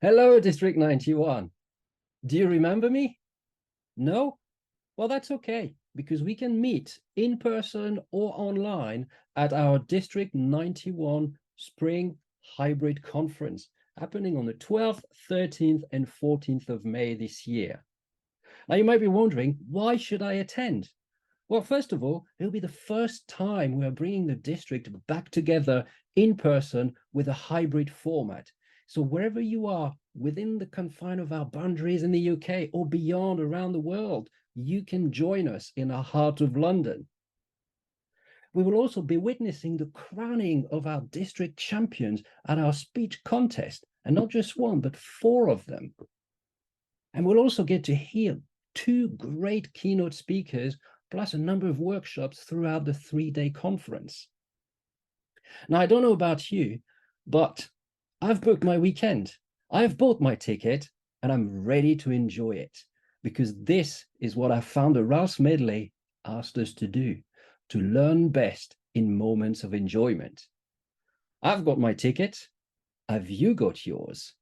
Hello, District 91. Do you remember me? No? Well, that's okay, because we can meet in person or online at our District 91 Spring Hybrid Conference, happening on the 12th, 13th, and 14th of May this year. Now, you might be wondering, why should I attend? Well, first of all, it'll be the first time we're bringing the district back together in person with a hybrid format. So wherever you are within the confine of our boundaries in the UK or beyond around the world, you can join us in the heart of London. We will also be witnessing the crowning of our district champions at our speech contest, and not just one, but four of them. And we'll also get to hear two great keynote speakers, plus a number of workshops throughout the 3-day conference. Now, I don't know about you, but I've booked my weekend. I've bought my ticket and I'm ready to enjoy it, because this is what our founder, Rouse Medley, asked us to do, to learn best in moments of enjoyment. I've got my ticket. Have you got yours?